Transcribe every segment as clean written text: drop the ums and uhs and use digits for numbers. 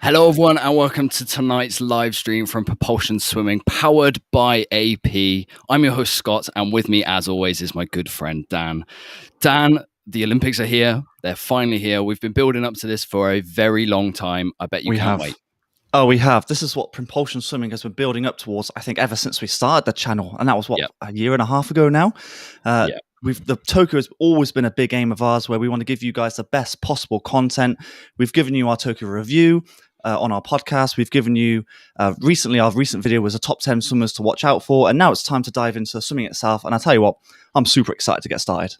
Hello, everyone, and welcome to tonight's live stream from Propulsion Swimming, powered by AP. I'm your host, Scott, and with me, as always, is my good friend, Dan. Dan, the Olympics are here. They're finally here. We've been building up to this for a very long time. I bet you can't wait. Oh, we have. This is what Propulsion Swimming has been building up towards, I think, ever since we started the channel. And that was, a year and a half ago now? The Tokyo has always been a big aim of ours where we want to give you guys the best possible content. We've given you our Tokyo review on our podcast. We've given you recently, our recent video was a top 10 swimmers to watch out for. And now it's time to dive into swimming itself. And I tell you what, I'm super excited to get started.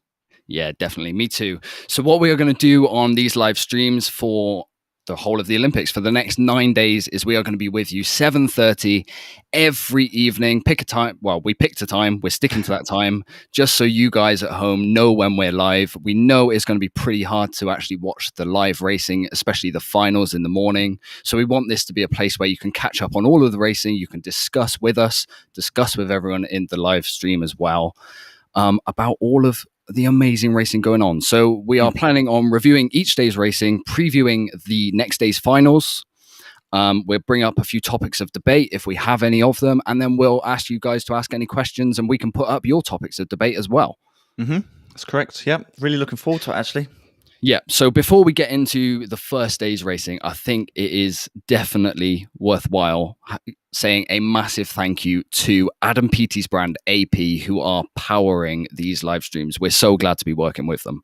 Yeah, definitely. Me too. So what we are going to do on these live streams for the whole of the Olympics for the next 9 days is we are going to be with you 7:30 every evening. Pick a time. Well, we picked a time. We're sticking to that time just so you guys at home know when we're live. We know it's going to be pretty hard to actually watch the live racing, especially the finals in the morning. So we want this to be a place where you can catch up on all of the racing. You can discuss with us, discuss with everyone in the live stream as well about all of the amazing racing going on. So we are planning on reviewing each day's racing, previewing the next day's finals. We'll bring up a few topics of debate if we have any of them, and then we'll ask you guys to ask any questions, and we can put up your topics of debate as well. That's correct. Yeah, really looking forward to it, actually. Yeah, so before we get into the first day's racing, I think it is definitely worthwhile saying a massive thank you to Adam Peaty's brand, AP, who are powering these live streams. We're so glad to be working with them.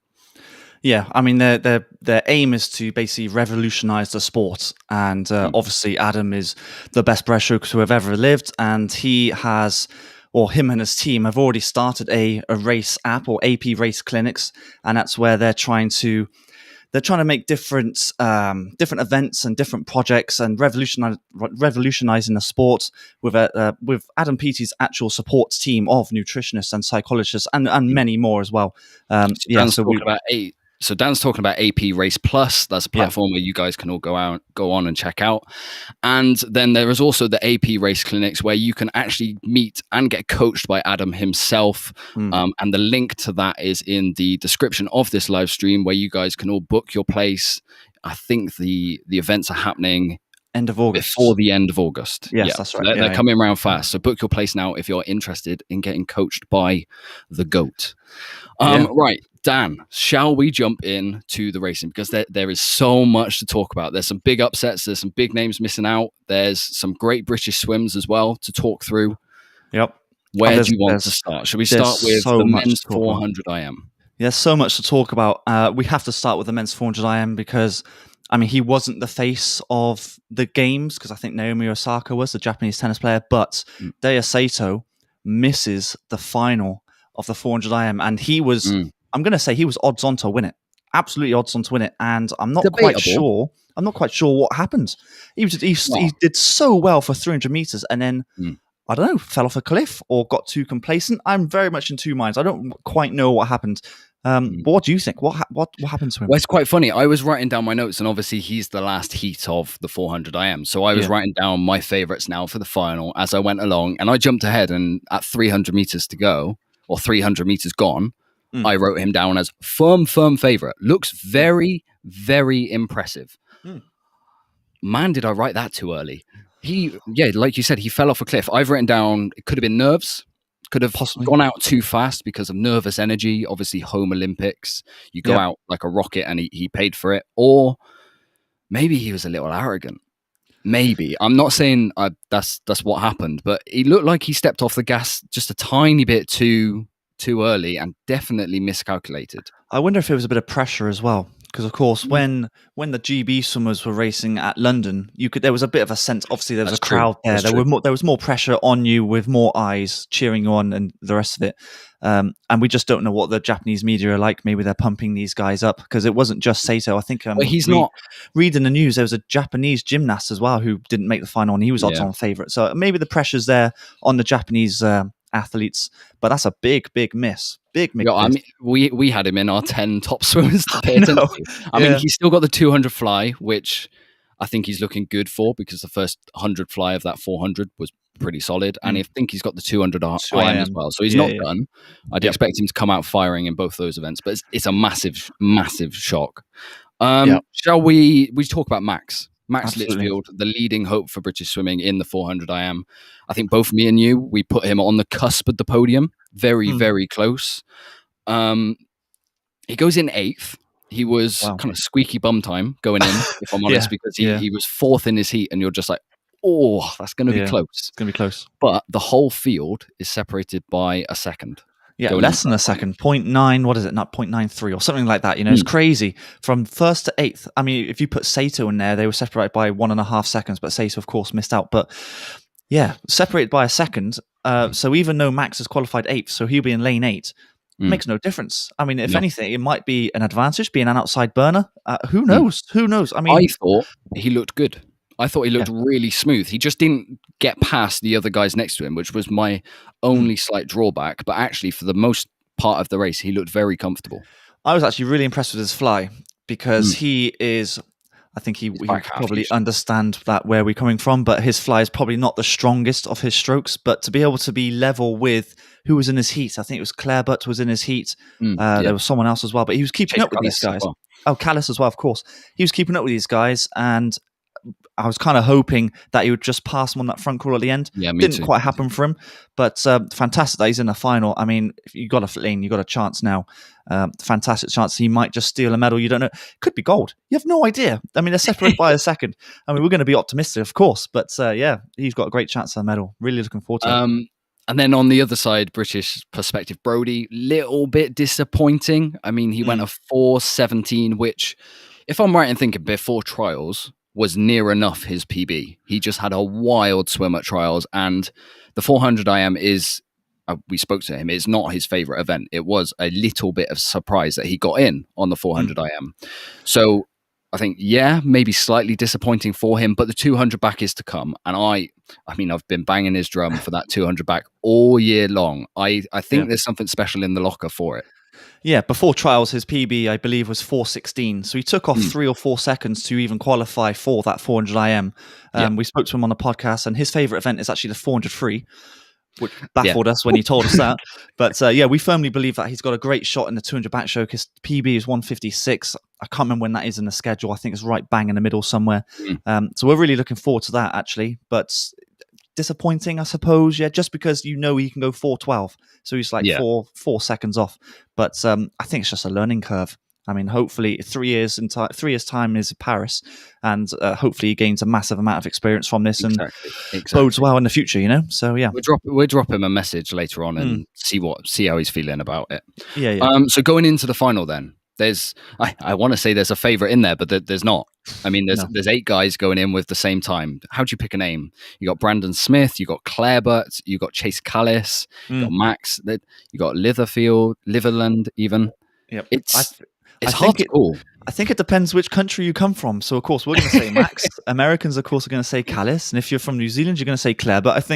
Yeah, I mean, their aim is to basically revolutionize the sport. And obviously, Adam is the best breaststroker to have ever lived. And he has... or him and his team have already started a race app or AP race clinics, and that's where they're trying to make different events and different projects and revolutionizing the sport with Adam Peaty's actual support team of nutritionists and psychologists and many more as well. So Dan's talking about AP Race Plus. That's a platform where you guys can all go on and check out. And then there is also the AP Race Clinics where you can actually meet and get coached by Adam himself. And the link to that is in the description of this live stream where you guys can all book your place. I think the events are happening end of August. Before the end of August. Yes, that's right. They're coming around fast. So book your place now if you're interested in getting coached by the GOAT. Right, Dan, shall we jump in to the racing? Because there is so much to talk about. There's some big upsets. There's some big names missing out. There's some great British swims as well to talk through. Yep. Where do you want to start? Should we start with the men's 400 IM? There's so much to talk about. We have to start with the men's 400 IM because... I mean, he wasn't the face of the games because I think Naomi Osaka was the Japanese tennis player, but Daya Saito misses the final of the 400 IM, and he was, I'm going to say he was odds on to win it. Absolutely odds on to win it, and I'm not quite sure what happened. He did so well for 300 meters, and then, I don't know, fell off a cliff or got too complacent. I'm very much in two minds. I don't quite know what happened. But what do you think? What happened to him? Well, it's quite funny. I was writing down my notes, and obviously he's the last heat of the 400 IM. So I was writing down my favorites now for the final as I went along, and I jumped ahead. And at 300 meters to go, or 300 meters gone, I wrote him down as firm favorite. Looks very, very impressive. Man, did I write that too early? Like you said, he fell off a cliff. I've written down it could have been nerves. Could have possibly gone out too fast because of nervous energy. Obviously, home Olympics, you go out like a rocket, and he paid for it. Or maybe he was a little arrogant. Maybe. I'm not saying that's what happened, but he looked like he stepped off the gas just a tiny bit too early and definitely miscalculated. I wonder if it was a bit of pressure as well. Because of course, when the GB swimmers were racing at London, there was a bit of a sense. Obviously, there was a crowd there. There was more pressure on you with more eyes cheering you on and the rest of it. And we just don't know what the Japanese media are like. Maybe they're pumping these guys up because it wasn't just Saito. I think he's not. Reading the news, there was a Japanese gymnast as well who didn't make the final, and he was odds-on favorite. So maybe the pressure's there on the Japanese athletes, but that's a big miss. Big miss. I mean, we had him in our 10 top swimmers to pay attention to. I mean, he's still got the 200 fly, which I think he's looking good for because the first 100 fly of that 400 was pretty solid, and I think he's got the 200 IM as well. So he's not done. I'd expect him to come out firing in both those events, but it's a massive shock. Shall we talk about Max? Max Absolutely. Litchfield, the leading hope for British swimming in the 400 IM. I think both me and you, we put him on the cusp of the podium, very, very close. He goes in 8th. He was kind of squeaky bum time going in, if I'm honest, because he was 4th in his heat, and you're just like, oh, that's going to be close. It's going to be close. But the whole field is separated by a second. Yeah, less than a second. 0.9, what is it? Not 0.93 or something like that. You know, it's crazy. From 1st to 8th. I mean, if you put Sato in there, they were separated by 1.5 seconds, but Sato, of course, missed out. But yeah, separated by a second. So even though Max has qualified 8th, so he'll be in lane 8, makes no difference. I mean, if anything, it might be an advantage being an outside burner. Who knows? Who knows? I mean, I thought he looked good. I thought he looked really smooth. He just didn't get past the other guys next to him, which was my only slight drawback. But actually, for the most part of the race, he looked very comfortable. I was actually really impressed with his fly because he is... I think he probably understand that where we're coming from, but his fly is probably not the strongest of his strokes. But to be able to be level with who was in his heat, I think it was Claire Butt was in his heat. There was someone else as well, but he was keeping up with these guys. Oh, Kalisz as well, of course. He was keeping up with these guys, and I was kind of hoping that he would just pass him on that front crawl at the end. Yeah, me Didn't too. quite happen for him, but fantastic that he's in the final. I mean, if you got a lane, you got a chance now. Fantastic chance. He might just steal a medal. You don't know. Could be gold. You have no idea. I mean, they're separated by a second. I mean, we're going to be optimistic, of course, but yeah, he's got a great chance at a medal. Really looking forward to it. And then on the other side, British perspective, Brody, little bit disappointing. I mean, he went a 4:17, which, if I'm right in thinking, before trials was near enough his PB. He just had a wild swim at trials, and the 400 IM is, we spoke to him, it's not his favorite event. It was a little bit of surprise that he got in on the 400 IM. So I think, maybe slightly disappointing for him, but the 200 back is to come. And I mean, I've been banging his drum for that 200 back all year long. I think there's something special in the locker for it. Yeah, before trials, his PB, I believe, was 4:16. So he took off 3 or 4 seconds to even qualify for that 400 IM. We spoke to him on the podcast, and his favorite event is actually the 400 free, which baffled us when he told us that. But we firmly believe that he's got a great shot in the 200 backstroke. His PB is 1:56. I can't remember when that is in the schedule. I think it's right bang in the middle somewhere. So we're really looking forward to that, actually. But disappointing, I suppose, just because he can go 4:12. So he's like 4 seconds off. But I think it's just a learning curve. I mean, hopefully 3 years time is Paris, and hopefully he gains a massive amount of experience from this and bodes well in the future, So yeah, we'll drop him a message later on and see how he's feeling about it. Yeah. So going into the final, then I want to say there's a favorite in there, but there's not. I mean, there's 8 guys going in with the same time. How do you pick a name? You got Brandon Smith, you got Claire Butt, you got Chase Kalisz, you got Max, you got Liverland even. Yep. It's hard to call. I think it depends which country you come from. So, of course, we're going to say Max. Americans, of course, are going to say Kalisz. And if you're from New Zealand, you're going to say Claire. But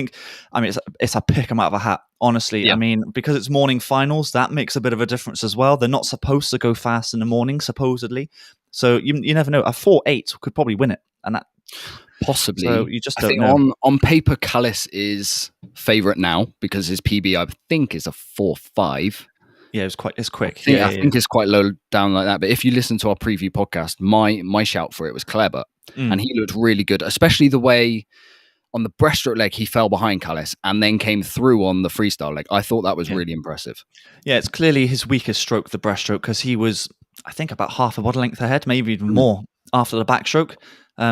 I mean, it's a pick 'em out of a hat, honestly. Yeah. I mean, because it's morning finals, that makes a bit of a difference as well. They're not supposed to go fast in the morning, supposedly. So you never know. A 4:08 could probably win it. And that possibly. So you just don't know. On paper, Kalisz is favourite now because his PB, I think, is a 4:5. Yeah, it's quick. I think it's quite low down like that. But if you listen to our preview podcast, my shout for it was Claire Butt, and he looked really good, especially the way on the breaststroke leg he fell behind Kalisz and then came through on the freestyle leg. I thought that was really impressive. Yeah, it's clearly his weakest stroke, the breaststroke, because he was, I think, about half a body length ahead, maybe even more after the backstroke.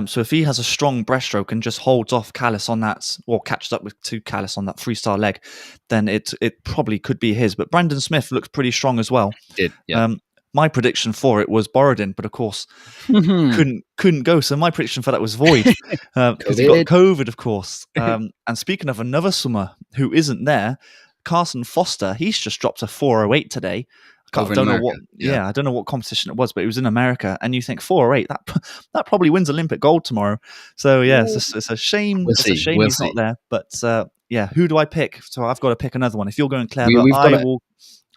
So if he has a strong breaststroke and just holds off Kalisz on that, or catches up to Kalisz on that freestyle leg, then it probably could be his. But Brandon Smith looks pretty strong as well. He did, yeah. My prediction for it was Borodin, but of course couldn't go. So my prediction for that was void because he got COVID, of course. And speaking of another swimmer who isn't there, Carson Foster, he's just dropped a 4:08 today. I don't know what. Yeah, I don't know what competition it was, but it was in America. And you think 4:08, that probably wins Olympic gold tomorrow. So yeah, it's a shame. It's a shame he's not there. But who do I pick? So I've got to pick another one. If you're going Claire,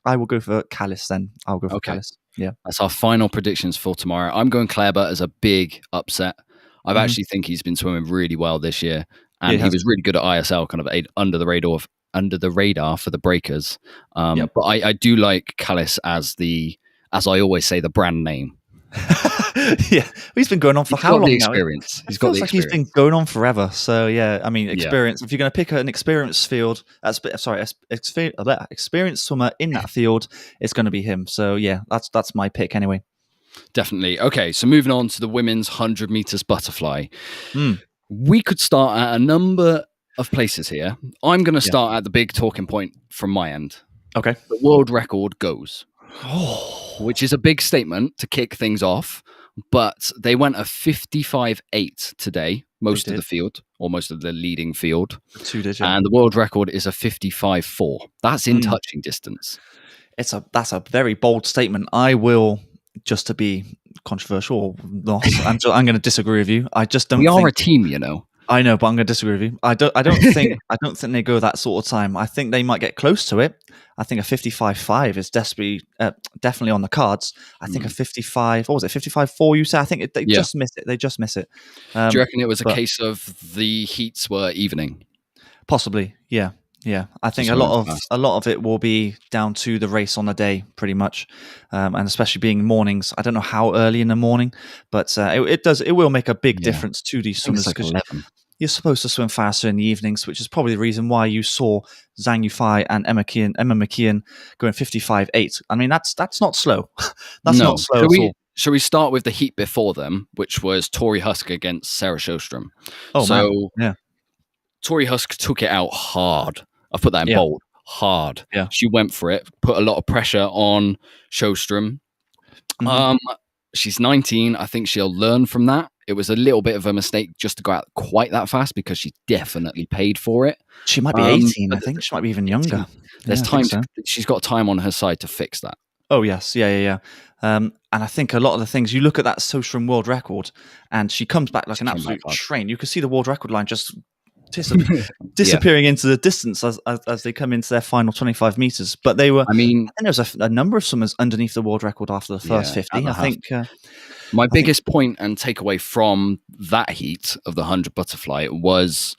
I will go for Kalisz. Then I'll go for Kalisz. Yeah, that's our final predictions for tomorrow. I'm going Claire Butt as a big upset. I actually think he's been swimming really well this year, and he was really good at ISL, kind of under the radar for the breakers. But I do like Kalisz as I always say, the brand name. Yeah, he's been going on for He's how got the long now? experience. It He's got feels the like he's been experience. going on forever. So yeah, I mean, Yeah. experience. If you're going to pick an experienced experienced swimmer in that field, it's going to be him. So yeah, that's my pick anyway. Definitely. Okay, so moving on to the women's 100 meters butterfly. Mm. We could start at a number of places here. I'm going to Yeah. start at the big talking point from my end. Okay. The world record goes, Oh, which is a big statement to kick things off. But they went a 55.8 today, most of the field, or most of the leading field. the 2 digit. And the world record is a 55.4. That's in touching distance. That's a very bold statement. I will, just to be controversial or not, I'm going to disagree with you. I just don't. We are think a team, you know. I know, but I'm going to disagree with you. I don't think they go that sort of time. I think they might get close to it. I think a 55.5 is definitely on the cards. I think a 55. What was it? 55.4. You say? I think they just miss it. They just miss it. Do you reckon it was a case of the heats were evening? Possibly. Yeah. Yeah, I think a lot of it will be down to the race on the day, pretty much, and especially being mornings. I don't know how early in the morning, but it will make a big difference to these swimmers because you're supposed to swim faster in the evenings, which is probably the reason why you saw Zhang Yufei and Emma McKeon going 55.8. I mean, that's not slow. That's not slow at all. Shall we start with the heat before them, which was Torri Huske against Sarah Sjöström? Oh, so, man. Yeah. Torri Huske took it out hard. I've put that in bold. Hard. Yeah. She went for it, put a lot of pressure on Sjöström. Mm-hmm. She's 19. I think she'll learn from that. It was a little bit of a mistake just to go out quite that fast because she dedefinitely paid for it. She might be 18, I think. She might be even younger. There's time. She's got time on her side to fix that. Oh, yes. Yeah. And I think a lot of the things, you look at that Sjöström world record and she comes back like an absolute train. You can see the world record line just disappearing into the distance as they come into their final 25 meters. But they were, I think there was a number of swimmers underneath the world record after the first 50. I think my biggest point and takeaway from that heat of the 100 butterfly was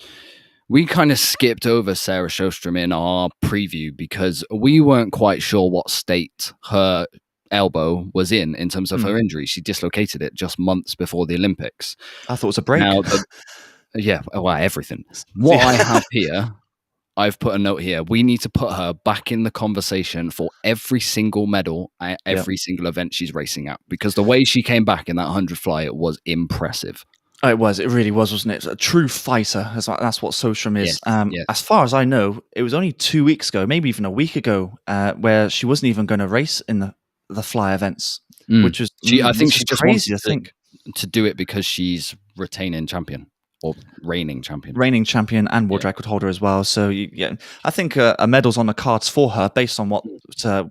we kind of skipped over Sarah Sjöström in our preview because we weren't quite sure what state her elbow was in terms of her injury. She dislocated it just months before the Olympics. I thought it was a break. Now, everything. What I have here, I've put a note here. We need to put her back in the conversation for every single medal at every single event she's racing at, because the way she came back in that 100 fly, it was impressive. Oh, it was. It really was, wasn't it? A true fighter. That's what Sjöström is. Yes. As far as I know, it was only 2 weeks ago, maybe even a week ago, where she wasn't even going to race in the fly events, which was I think she just crazy. Wanted to do it because she's retaining champion. Or reigning champion and world record holder as well. So I think a medal's on the cards for her based on what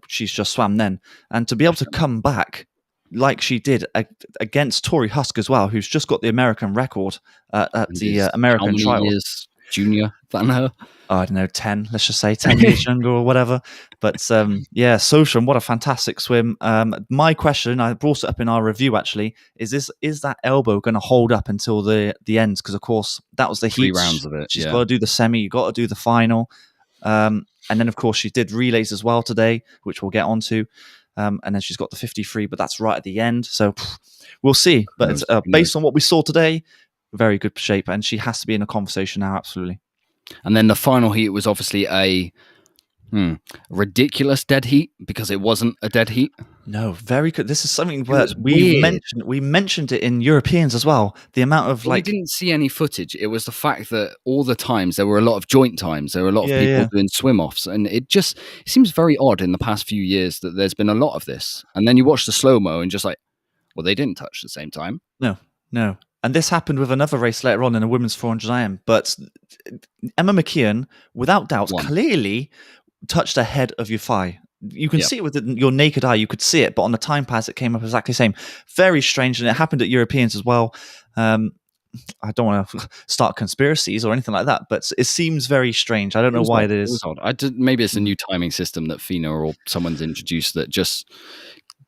she's just swam then, and to be able to come back like she did against Torri Huske as well, who's just got the American record at the American trial. How many years junior than her? I don't know, 10. Let's just say 10 years younger or whatever. But Sjöström, what a fantastic swim. My question, I brought it up in our review actually, is that elbow going to hold up until the end? Because of course that was the heat. 3 rounds of it. She's got to do the semi. You got to do the final. And then of course she did relays as well today, which we'll get onto. And then she's got the 53, but that's right at the end. So we'll see. But based on what we saw today, very good shape, and she has to be in a conversation now. Absolutely. And then the final heat was obviously a ridiculous dead heat because it wasn't a dead heat. No, very good. This is something where we mentioned it in Europeans as well. The amount of we didn't see any footage. It was the fact that all the times there were a lot of joint times. There were a lot of people doing swim offs, and it seems very odd in the past few years that there's been a lot of this. And then you watch the slow mo and just like, well, they didn't touch at the same time. No. And this happened with another race later on in the women's 400 IM. But Emma McKeon, without doubt, clearly touched the head of Yufei. You can see it with your naked eye. You could see it, but on the time pads, it came up exactly the same. Very strange, and it happened at Europeans as well. I don't want to start conspiracies or anything like that, but it seems very strange. I don't know why it is. Maybe it's a new timing system that FINA or someone's introduced that just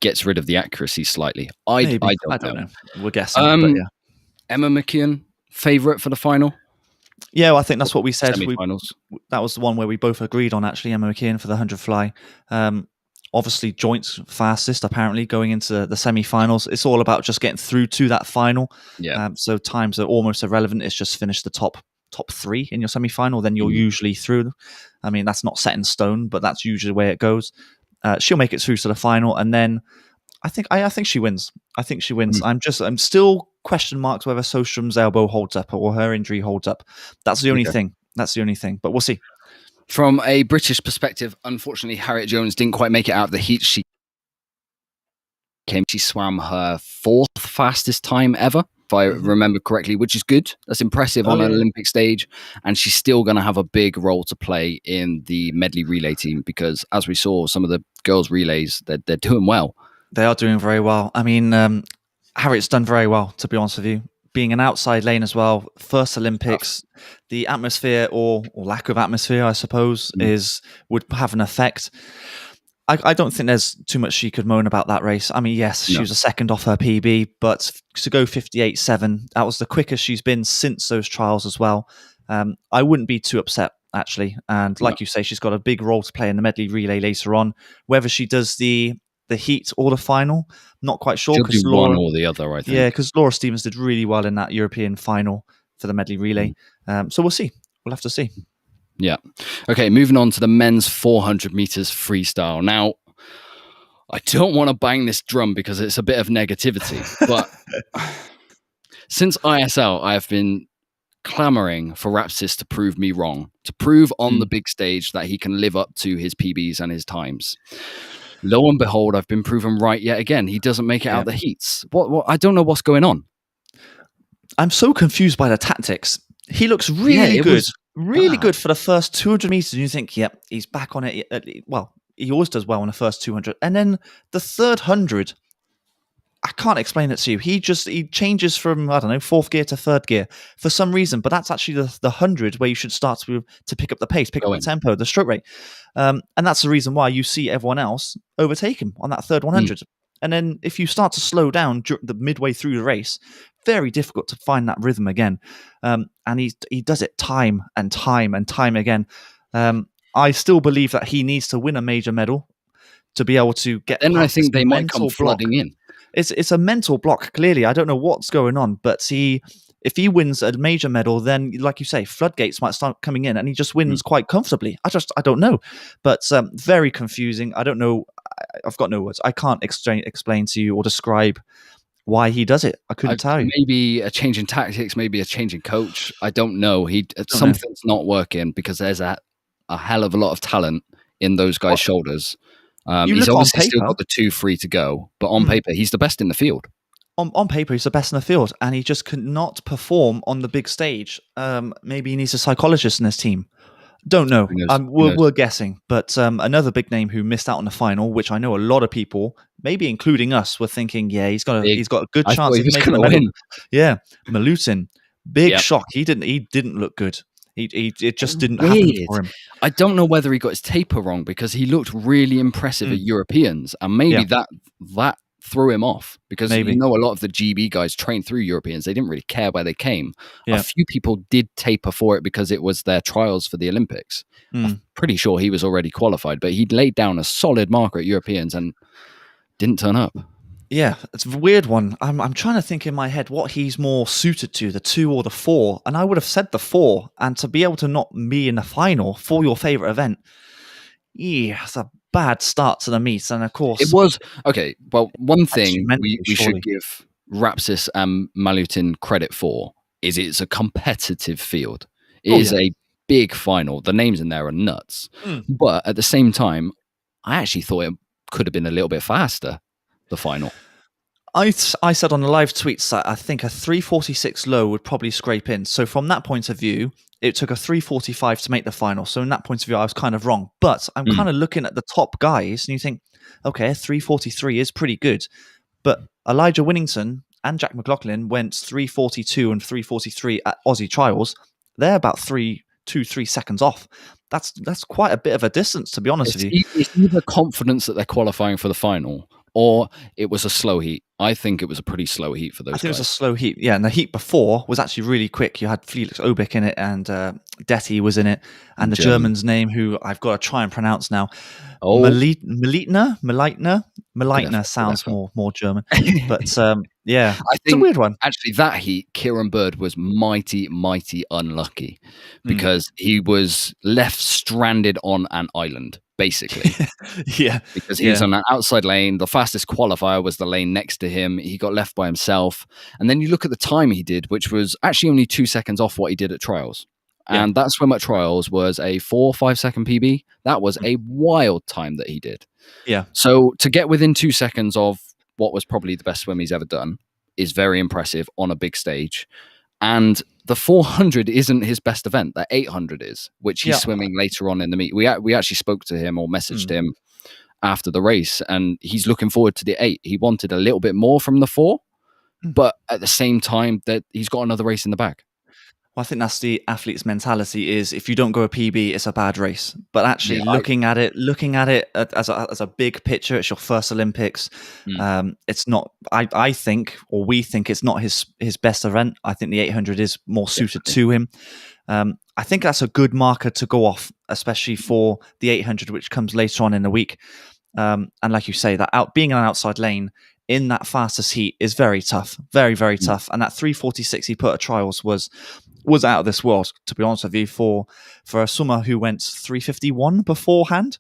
gets rid of the accuracy slightly. I don't know. We're guessing, but yeah. Emma McKeon, favourite for the final? Yeah, well, I think that's what we said. Semi-finals. That was the one where we both agreed on, actually, Emma McKeon for the 100 fly. obviously joints fastest, apparently, going into the semi-finals. It's all about just getting through to that final. Yeah. So times are almost irrelevant. It's just finish the top 3 in your semi-final, then you're usually through. I mean, that's not set in stone, but that's usually the way it goes. She'll make it through to the final, and then I think she wins. I think she wins. I'm still question marks whether Sostrom's elbow holds up or her injury holds up. That's the only thing. That's the only thing. But we'll see. From a British perspective, unfortunately, Harriet Jones didn't quite make it out of the heat. She swam her 4th fastest time ever, if I remember correctly, which is good. That's impressive on an Olympic stage. And she's still going to have a big role to play in the medley relay team because, as we saw, some of the girls' relays, they're doing well. They are doing very well. I mean, Harriet's done very well, to be honest with you. Being an outside lane as well, first Olympics, the atmosphere or lack of atmosphere, I suppose, would have an effect. I don't think there's too much she could moan about that race. I mean, yes, she was a second off her PB, but to go 58.7, that was the quickest she's been since those trials as well. I wouldn't be too upset, actually. And like you say, she's got a big role to play in the medley relay later on. Whether she does the heat or the final, not quite sure. She'll do one or the other, I think. Yeah, because Laura Stevens did really well in that European final for the medley relay. So we'll see. We'll have to see. Yeah. Okay, moving on to the men's 400 meters freestyle. Now, I don't want to bang this drum because it's a bit of negativity, but since ISL, I have been clamoring for Rapsis to prove me wrong, to prove on the big stage that he can live up to his PBs and his times. Lo and behold, I've been proven right yet again. He doesn't make it out the heats. What? I don't know what's going on. I'm so confused by the tactics. He looks really good. Really good for the first 200 meters. And you think, yep, he's back on it. Well, he always does well on the first 200. And then the third 100, I can't explain it to you. He changes from, I don't know, 4th gear to 3rd gear for some reason. But that's actually the 100 where you should start to pick up the pace, pick up the tempo, the stroke rate. And that's the reason why you see everyone else overtake him on that third 100. And then if you start to slow down the midway through the race, very difficult to find that rhythm again. And he does it time and time and time again. I still believe that he needs to win a major medal to be able to get. Then I think they might come flooding in. It's a mental block, clearly. I don't know what's going on, but if he wins a major medal, then, like you say, floodgates might start coming in, and he just wins quite comfortably. I don't know. But very confusing. I don't know. I've got no words. I can't explain to you or describe why he does it. I couldn't tell you. Maybe a change in tactics, maybe a change in coach. I don't know. Something's not working because there's a hell of a lot of talent in those guys' shoulders. He's obviously still got the 2 free to go, but on paper, he's the best in the field. On paper, he's the best in the field, and he just could not perform on the big stage. Maybe he needs a psychologist in his team. Don't know. We're guessing. But another big name who missed out on the final, which I know a lot of people, maybe including us, were thinking, he's got a good chance of making the win. Yeah, Malutin, big shock. He didn't look good. It just didn't happen for him. I don't know whether he got his taper wrong because he looked really impressive at Europeans, and maybe that threw him off because a lot of the GB guys trained through Europeans. They didn't really care where they came. A few people did taper for it because it was their trials for the Olympics. I'm pretty sure he was already qualified, but he laid down a solid marker at Europeans and didn't turn up. Yeah, it's a weird one. I'm trying to think in my head what he's more suited to, the 2 or the 4. And I would have said the 4. And to be able to not be in the final for your favourite event, it's a bad start to the meet. And of course, it was okay. Well, one thing we should give Rapsis and Malutin credit for is it's a competitive field. It is a big final. The names in there are nuts. But at the same time, I actually thought it could have been a little bit faster, the final. I said on the live tweets that I think a 3:46 low would probably scrape in. So from that point of view, it took a 3:45 to make the final. So in that point of view, I was kind of wrong. But I'm kind of looking at the top guys and you think, okay, 3:43 is pretty good. But Elijah Winnington and Jack McLaughlin went 3:42 and 3:43 at Aussie trials. They're about 3 seconds off. That's quite a bit of a distance, to be honest with you. It's either confidence that they're qualifying for the final or it was a slow heat. I think it was a pretty slow heat for I those think it was a guys. slow heat. Yeah, and the heat before was actually really quick. You had Felix Obik in it, and Detti was in it, and the German. German's name, who I've got to try and pronounce now, Oh, Melitner sounds more German, but yeah, I it's a think weird one. actually that heat, Kieran Bird was mighty, mighty unlucky Mm. because he was left stranded on an island, basically. Yeah, Because he was on an outside lane. The fastest qualifier was the lane next to him. He got left by himself. And then you look at the time he did, which was actually only 2 seconds off what he did at trials. Yeah. And that swim at trials was a 4 or 5 second PB. That was a wild time that he did. Yeah. So to get within 2 seconds of what was probably the best swim he's ever done is very impressive on a big stage. And the 400 isn't his best event. The 800 is, which he's swimming later on in the meet. We actually spoke to him or messaged him after the race, and he's looking forward to the 8. He wanted a little bit more from the 4, but at the same time that he's got another race in the bag. Well, I think that's the athlete's mentality is if you don't go a PB, it's a bad race. But actually looking at it as a big picture, it's your first Olympics. It's not, I think, or we think it's not his best event. I think the 800 is more suited to him. I think that's a good marker to go off, especially for the 800, which comes later on in the week. And like you say, that being in an outside lane in that fastest heat is very tough, very, very tough. And that 3:46 he put at trials was out of this world, to be honest with you, for a swimmer who went 3:51 beforehand,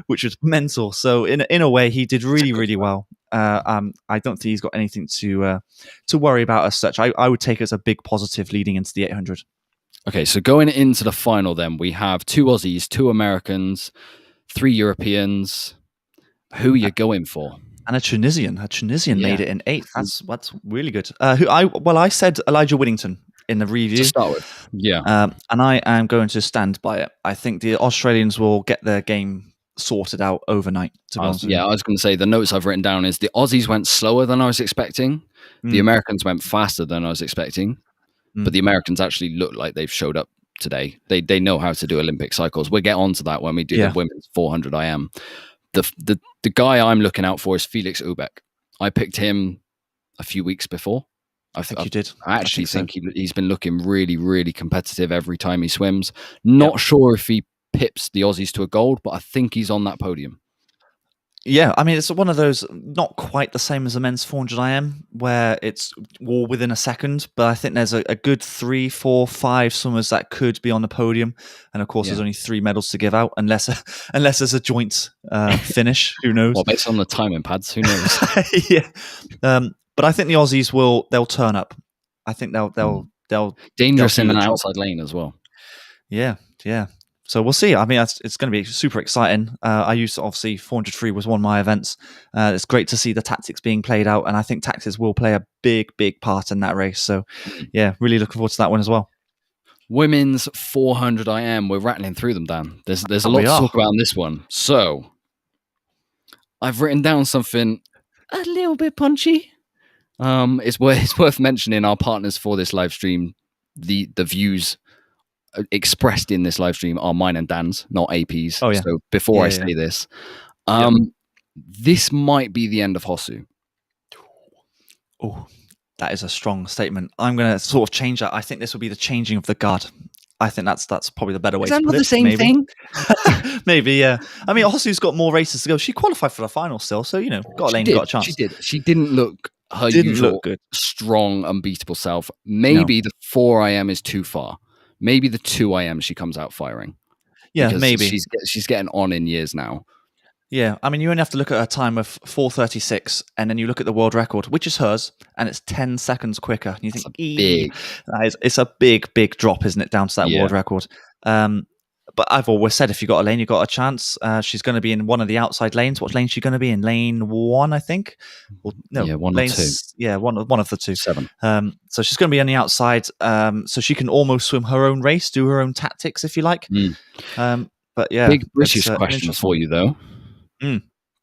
which was mental. So in a way, he did really, really well. I don't think he's got anything to worry about as such. I would take it as a big positive leading into the 800. Okay, so going into the final then, we have 2 Aussies, 2 Americans, 3 Europeans. Who are you going for? And a Tunisian made it in 8th. That's really good. I said Elijah Whittington in the review to start with. And I am going to stand by it. I think the Australians will get their game sorted out overnight. I was going to say the notes I've written down is the Aussies went slower than I was expecting. The Americans went faster than I was expecting. But the Americans actually look like they've showed up today. They know how to do Olympic cycles. We'll get on to that when we do the women's 400 IM. The guy I'm looking out for is Felix Obik. I picked him a few weeks before. I think you did. I actually think he's been looking really, really competitive every time he swims. Not sure if he pips the Aussies to a gold, but I think he's on that podium. Yeah, I mean, it's one of those, not quite the same as the men's 400 IM, where it's all within a second, but I think there's a good 3, 4, 5 swimmers that could be on the podium. And of course, there's only 3 medals to give out, unless there's a joint finish. Who knows? Well, based on the timing pads, who knows? But I think the Aussies they'll turn up. I think they'll dangerous in an outside lane as well. Yeah. So we'll see. I mean, it's going to be super exciting. I used to, obviously, 400 free was one of my events. It's great to see the tactics being played out, and I think tactics will play a big, big part in that race. So, yeah, really looking forward to that one as well. Women's 400 IM, we're rattling through them, Dan. There's a lot to talk about on this one. So, I've written down something a little bit punchy. It's worth mentioning our partners for this live stream. The views expressed in this live stream are mine and Dan's, not AP's. Oh, yeah. So before I say this, this might be the end of Hosu. Oh, that is a strong statement. I'm going to sort of change that. I think this will be the changing of the guard. I think that's probably the better way to put it. Is that not the same thing? Maybe, yeah. I mean, Hosu's got more races to go. She qualified for the final still, so, got a lane, got a chance. She did. She didn't look her usual good, strong, unbeatable self. Maybe the 4 IM is too far. Maybe the 2 IM she comes out firing. Yeah, maybe. She's getting on in years now. Yeah, I mean, you only have to look at her time of 4:36, and then you look at the world record, which is hers, and it's 10 seconds quicker. And you think, it's a big, big drop, isn't it, down to that world record? But I've always said, if you got a lane, you got a chance. She's going to be in one of the outside lanes. What lane is she going to be in? Lane 1, I think. Well, no, 1 or 2. Yeah, one of the 2. 7. So she's going to be on the outside. So she can almost swim her own race, do her own tactics, if you like. But yeah, big British question for you though.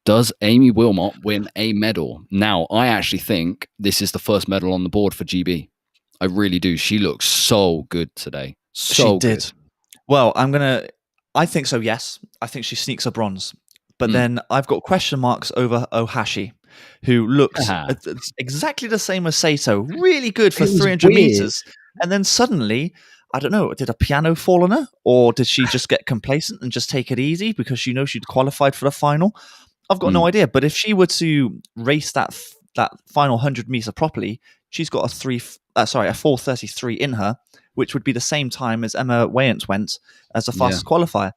Does Amy Wilmot win a medal? Now, I actually think this is the first medal on the board for GB. I really do. She looks so good today. So she did. Well, I think so, yes. I think she sneaks a bronze. But then I've got question marks over Ohashi. who looks exactly the same as Sato. Really good for It was 300 weird. meters. And then suddenly, I don't know, did a piano fall on her? Or did she just get complacent and just take it easy because she knows she'd qualified for the final? I've got no idea. But if she were to race that final 100 meter properly, she's got a 4:33 in her, which would be the same time as Emma Weyant went as the fastest qualifier.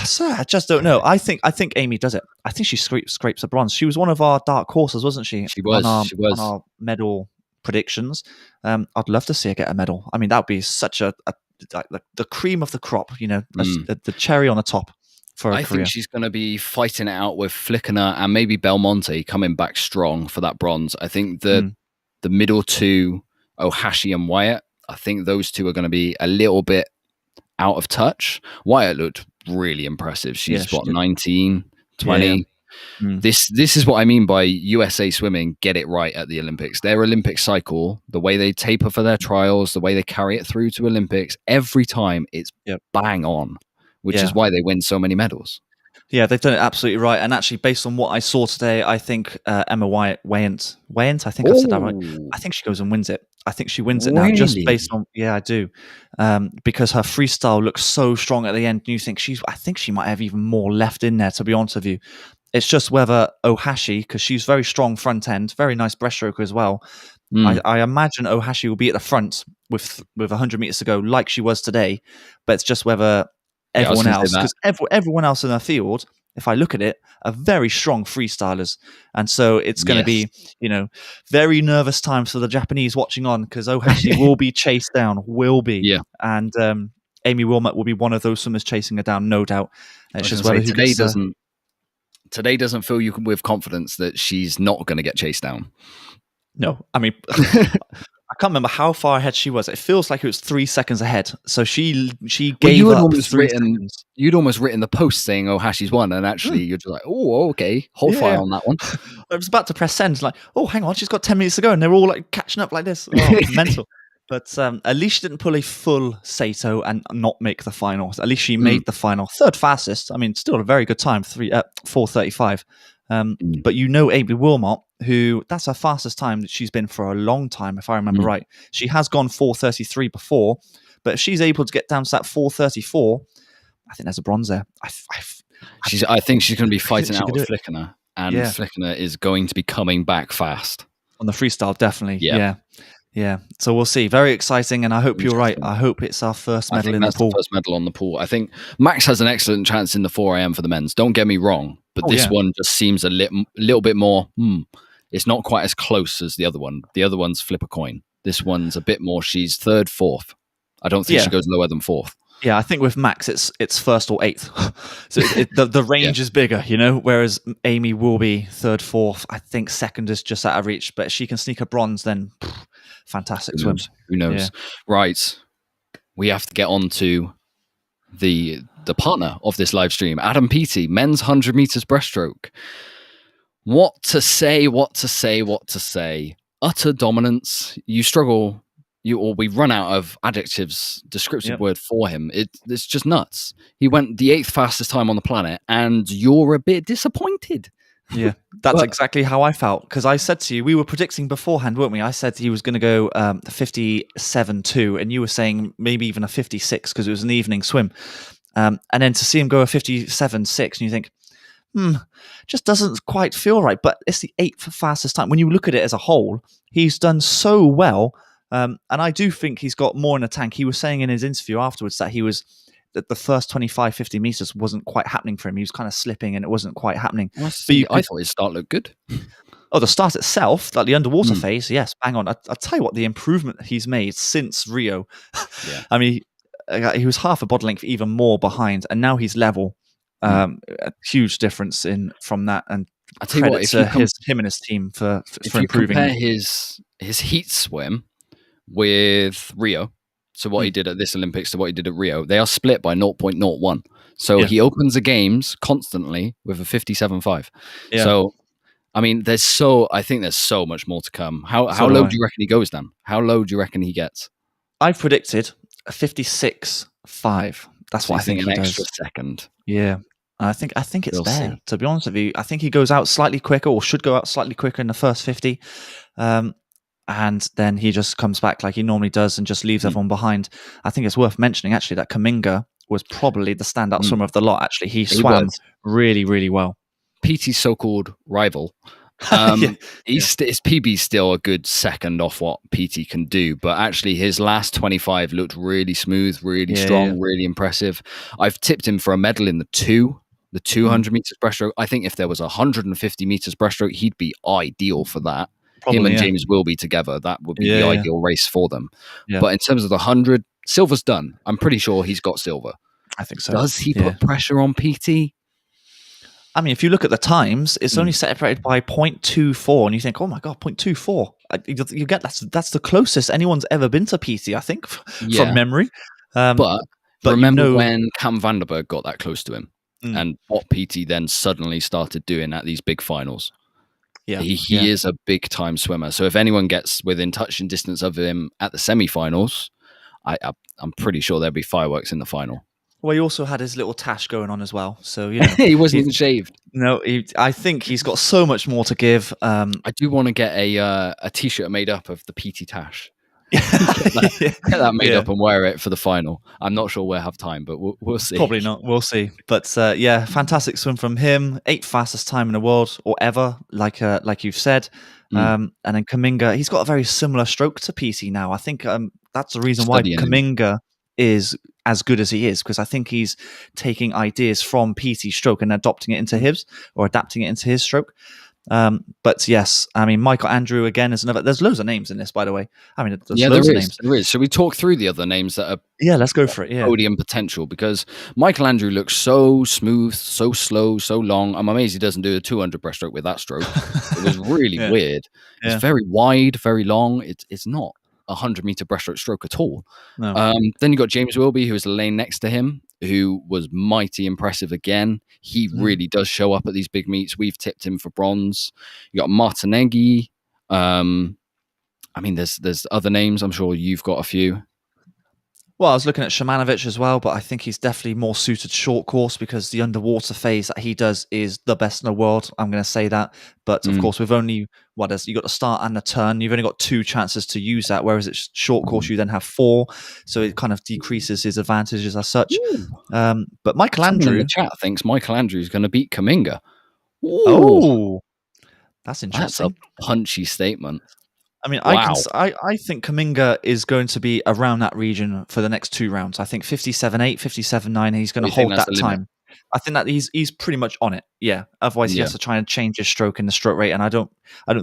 So I just don't know. I think Amy does it. I think she scrapes a bronze. She was one of our dark horses, wasn't she? She was. On our medal predictions. I'd love to see her get a medal. I mean, that would be such the cream of the crop. The cherry on the top for her career. I think she's going to be fighting it out with Flickener and maybe Belmonte coming back strong for that bronze. I think the middle two, Ohashi and Wyatt, I think those two are going to be a little bit out of touch. Wyatt looked really impressive. She's 19, 20. This is what I mean by USA Swimming get it right at the Olympics. Their Olympic cycle, the way they taper for their trials, the way they carry it through to Olympics, every time it's bang on, which is why they win so many medals. Yeah, they've done it absolutely right. And actually, based on what I saw today, I think Emma Weyant, I think I've said that right. I think she goes and wins it. I think she wins it now, just based on, I do. Because her freestyle looks so strong at the end. And you think I think she might have even more left in there, to be honest with you. It's just whether Ohashi, because she's very strong front end, very nice breaststroke as well. I imagine Ohashi will be at the front with 100 meters to go, like she was today. But it's just whether everyone else, because everyone else in the field, if I look at it, are very strong freestylers, and so it's going to be, very nervous times for the Japanese watching on, because Ohashi will be chased down, and Amy Wilmot will be one of those swimmers chasing her down, no doubt. It's just whether today doesn't fill you with confidence that she's not going to get chased down. No, I mean, I can't remember how far ahead she was. It feels like it was 3 seconds ahead. So she gave up 3 seconds. You'd almost written the post saying, "Oh, Hashi's won," and actually you're just like, "Oh, okay, hold fire on that one." I was about to press send, like, "Oh, hang on, she's got 10 minutes to go," and they're all like catching up like this. Oh, mental. But at least she didn't pull a full Sato and not make the final. At least she made the final, third fastest. I mean, still a very good time, 4:35. But Amy Wilmot, who that's her fastest time that she's been for a long time, if I remember right. She has gone 4:33 before, but if she's able to get down to that 4:34, I think there's a bronze there. I think she's going to be fighting out with Flickener, and Flickener is going to be coming back fast on the freestyle, definitely. Yeah. So we'll see. Very exciting, and I hope you're right. I hope it's our first medal in the pool. First medal on the pool. I think Max has an excellent chance in the 4 a.m. for the men's. Don't get me wrong, but this one just seems a little bit more. It's not quite as close as the other one. The other one's flip a coin. This one's a bit more. She's third, fourth. I don't think she goes lower than fourth. Yeah, I think with Max, it's first or eighth. So the range is bigger, whereas Amy will be third, fourth. I think second is just out of reach, but if she can sneak a bronze, then fantastic swim. Who knows? Yeah. Right. We have to get on to the partner of this live stream, Adam Peaty, men's 100 meters breaststroke. What to say? Utter dominance. You struggle. We run out of adjectives, descriptive word for him. It's just nuts. He went the 8th fastest time on the planet, and you're a bit disappointed. Yeah, that's exactly how I felt, because I said to you, we were predicting beforehand, weren't we? I said he was going to go 57.2, and you were saying maybe even a 56 because it was an evening swim. And then to see him go a 57.6, and you think, just doesn't quite feel right. But it's the 8th fastest time. When you look at it as a whole, he's done so well. And I do think he's got more in the tank. He was saying in his interview afterwards that the first 25, 50 meters wasn't quite happening for him. He was kind of slipping and it wasn't quite happening. I thought his start looked good. Oh, the start itself, like the underwater phase, yes, bang on. I'll tell you what, the improvement he's made since Rio. Yeah. I mean, he was half a body length even more behind, and now he's level. A huge difference from that. And I tell you what, him and his team for improving. Compare his heat swim with Rio, so what he did at this Olympics to what he did at Rio, they are split by 0.01. So he opens the games constantly with a 57.5. Yeah. So, I mean, I think there's so much more to come. How low do you reckon he goes then? How low do you reckon he gets? I've predicted a 56.5. That's what I think an extra second. Yeah. I think it's We'll there. see. To be honest with you, I think he goes out slightly quicker, or should go out slightly quicker in the first 50, and then he just comes back like he normally does and just leaves everyone behind. I think it's worth mentioning actually that Kuminga was probably the standout swimmer of the lot. Actually, he swam really, really well. Peaty's so-called rival. Yeah. His PB's still a good second off what Peaty can do, but actually his last 25 looked really smooth, really strong, really impressive. I've tipped him for a medal in the 200 meters breaststroke. I think if there was 150 meters breaststroke, he'd be ideal for that. Probably, him and James Wilby together, that would be the ideal race for them. Yeah. But in terms of the 100, silver's done. I'm pretty sure he's got silver. I think so. Does he put pressure on Peaty? I mean, if you look at the times, it's only separated by 0.24, and you think, oh my God, 0.24. You get that's the closest anyone's ever been to Peaty, I think, from memory. But remember when Cam Vanderberg got that close to him and what Peaty then suddenly started doing at these big finals. Yeah, he is a big time swimmer. So if anyone gets within touching distance of him at the semi-finals, I'm pretty sure there'll be fireworks in the final. Well, he also had his little tash going on as well, so you know he wasn't shaved. No, I think he's got so much more to give. I do want to get a t-shirt made up of the Peaty tash. Get that made up and wear it for the final. I'm not sure we'll have time, but we'll see. Probably not. We'll see. But fantastic swim from him. 8th fastest time in the world or ever, like you've said. And then Kuminga, he's got a very similar stroke to Peaty now. I think that's the reason why Kuminga is as good as he is, because I think he's taking ideas from Peaty's stroke and adapting it into his stroke. But yes, I mean, Michael Andrew again is another. There's loads of names in this, by the way. I mean, there's loads of names. There is. Should we talk through the other names that are? Yeah, let's go for it. Yeah, podium potential, because Michael Andrew looks so smooth, so slow, so long. I'm amazed he doesn't do a 200 breaststroke with that stroke. It was really weird. It's very wide, very long. It's not a 100-meter breaststroke stroke at all. No. Then you got James Wilby, who was the lane next to him, who was mighty impressive again. He really does show up at these big meets. We've tipped him for bronze. You got Martineggi. I mean, there's other names. I'm sure you've got a few. Well, I was looking at Shimanovic as well, but I think he's definitely more suited short course because the underwater phase that he does is the best in the world. I'm going to say that. But of course, we've only, you got the start and the turn. You've only got 2 chances to use that, whereas it's short course, you then have 4. So it kind of decreases his advantages as such. But Michael Andrew... in the chat thinks Michael Andrew is going to beat Kuminga. Oh, that's interesting. That's a punchy statement. I mean, wow. I think Kuminga is going to be around that region for the next 2 rounds. I think 57.8, 57.9, he's going to hold that time. I think that he's pretty much on it. Yeah. Otherwise, he has to try and change his stroke in the stroke rate, and I don't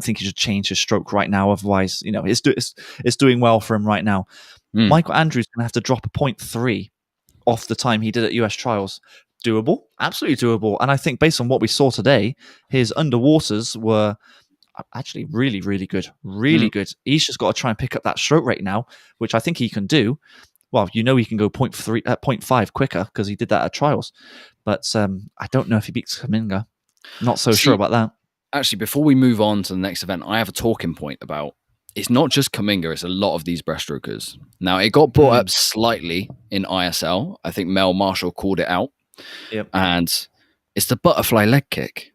think he should change his stroke right now. Otherwise, it's doing well for him right now. Michael Andrews going to have to drop a 0.3 off the time he did at US Trials. Doable, absolutely doable. And I think based on what we saw today, his underwaters were actually really, really good. Really good. He's just got to try and pick up that stroke rate now, which I think he can do. Well, he can go 0.5 quicker because he did that at trials. But I don't know if he beats Kuminga. Not so sure about that. Actually, before we move on to the next event, I have a talking point about it's not just Kuminga, it's a lot of these breaststrokers. Now, it got brought up slightly in ISL. I think Mel Marshall called it out. Yep. And it's the butterfly leg kick.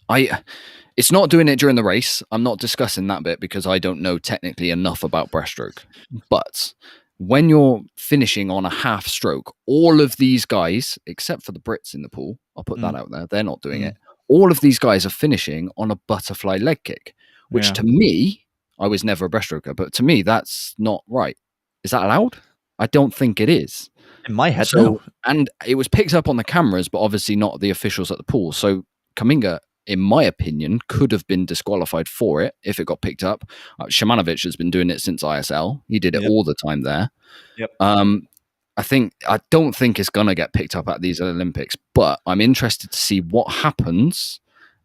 It's not doing it during the race. I'm not discussing that bit because I don't know technically enough about breaststroke. But when you're finishing on a half stroke, all of these guys, except for the Brits in the pool, I'll put that out there, they're not doing it. All of these guys are finishing on a butterfly leg kick, which to me, I was never a breaststroker, but to me, that's not right. Is that allowed? I don't think it is. In my head, no. And it was picked up on the cameras, but obviously not the officials at the pool. So Kuminga, in my opinion, could have been disqualified for it if it got picked up. Shimanovic has been doing it since ISL. He did it all the time there. Yep. I don't think it's going to get picked up at these Olympics, but I'm interested to see what happens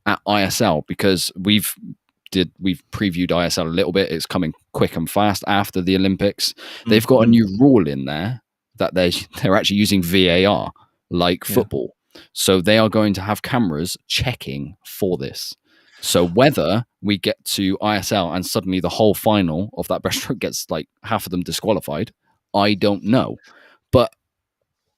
at ISL because we've previewed ISL a little bit. It's coming quick and fast after the Olympics. They've got a new rule in there that they're actually using VAR like football. So they are going to have cameras checking for this. So whether we get to ISL and suddenly the whole final of that breaststroke gets like half of them disqualified, I don't know. But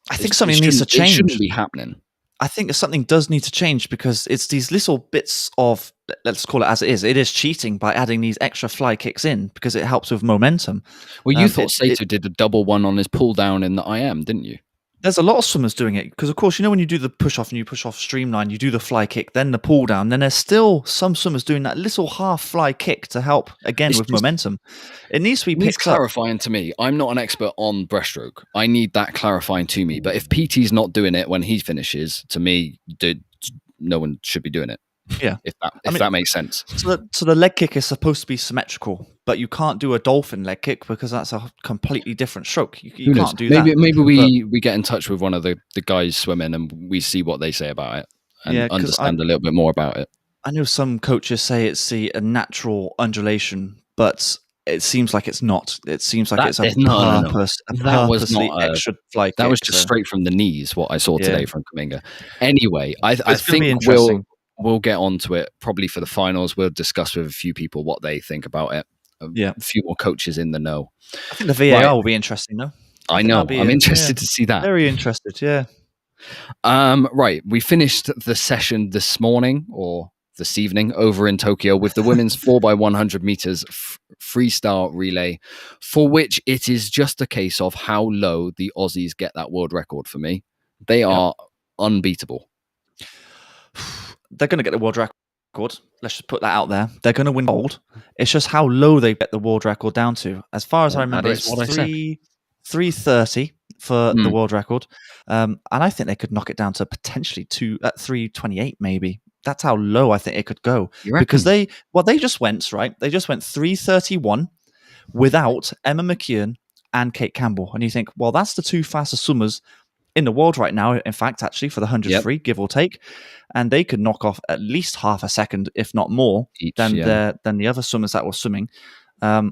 I think something needs to change. It shouldn't be happening. I think something does need to change because it's these little bits of, let's call it as it is. It is cheating by adding these extra fly kicks in because it helps with momentum. Well, you thought Sato did a double one on his pull down in the IM, didn't you? There's a lot of swimmers doing it because, of course, when you do the push off and you push off streamline, you do the fly kick, then the pull down. Then there's still some swimmers doing that little half fly kick to help again with momentum. It needs to be picked up. Clarifying to me. I'm not an expert on breaststroke. I need that clarifying to me. But if PT's not doing it when he finishes, to me, no one should be doing it. Yeah, if that makes sense. So the leg kick is supposed to be symmetrical, but you can't do a dolphin leg kick because that's a completely different stroke. You can't do that. Maybe we get in touch with one of the guys swimming and we see what they say about it and understand a little bit more about it. I know some coaches say it's a natural undulation, but it seems like it's not. It seems like it's a purposely extra fly kick. That was just straight from the knees, what I saw today from Kuminga. Anyway, I think we'll get onto it probably for the finals. We'll discuss with a few people what they think about it. A few more coaches in the know. I think the VAR will be interesting, though. I know. I'm interested to see that. Very interested, yeah. Right. We finished the session this morning or this evening over in Tokyo with the women's 4x100 meters freestyle relay, for which it is just a case of how low the Aussies get that world record for me. They are unbeatable. They're going to get the world record. Let's just put that out there. They're going to win gold. It's just how low they get the world record down to. As far as I remember, it's 330 for the world record. And I think they could knock it down to potentially 328 maybe. That's how low I think it could go. Because they just went, right? They just went 331 without Emma McKeon and Kate Campbell. And you think, well, that's the two fastest swimmers in the world right now, in fact, actually, for the 100 free, give or take. And they could knock off at least half a second, if not more, than the other swimmers that were swimming. I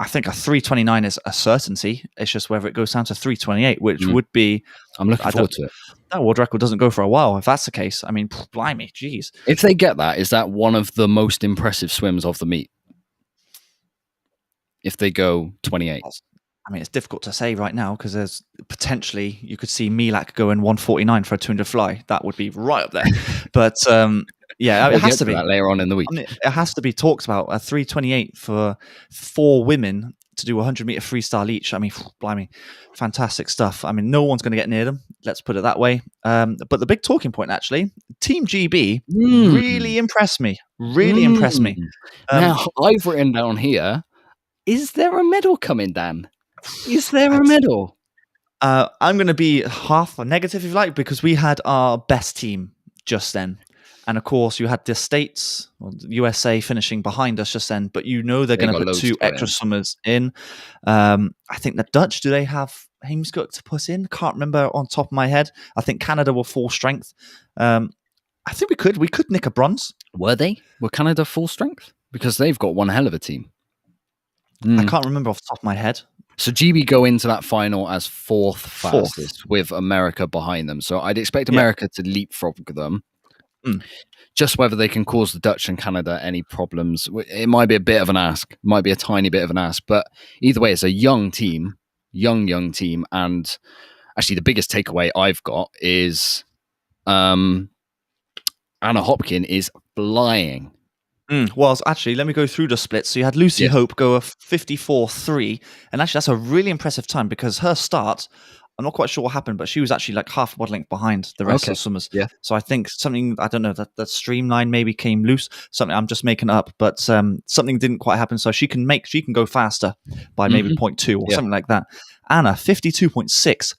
think a 329 is a certainty. It's just whether it goes down to 328, which would be... I'm looking forward to it. That world record doesn't go for a while. If that's the case, I mean, blimey, geez. If they get that, is that one of the most impressive swims of the meet? If they go 28. I mean, it's difficult to say right now because there's potentially you could see Milak going 149 for a 200 fly. That would be right up there. But it has to be that later on in the week. I mean, it has to be talked about. A 328 for 4 women to do 100-meter freestyle each. I mean, blimey, fantastic stuff. I mean, no one's going to get near them. Let's put it that way. But the big talking point, actually, Team GB really impressed me. Really impressed me. Now, I've written down here, is there a medal coming, Dan? Is there a medal? I'm going to be half negative, if you like, because we had our best team just then. And of course, you had the States, or the USA finishing behind us just then, but they're going to put 2 extra swimmers in. I think the Dutch, do they have Heemskerk to put in? Can't remember on top of my head. I think Canada were full strength. I think we could nick a bronze. Were Canada full strength? Because they've got one hell of a team. I can't remember off the top of my head. So GB go into that final as fourth fastest with America behind them. So I'd expect America to leapfrog them. Just whether they can cause the Dutch and Canada any problems, it might be a bit of an ask. It might be a tiny bit of an ask. But either way, it's a young team. And actually the biggest takeaway I've got is Anna Hopkin is flying. Well, actually, let me go through the splits. So you had Lucy Hope go a 54.3, and actually that's a really impressive time because her start, I'm not quite sure what happened, but she was actually like half watt length behind the rest of the swimmers. Yeah. So I think something, I don't know, that streamline maybe came loose. Something I'm just making up, but something didn't quite happen. So she can go faster by maybe 0.2 or something like that. Anna 52.6.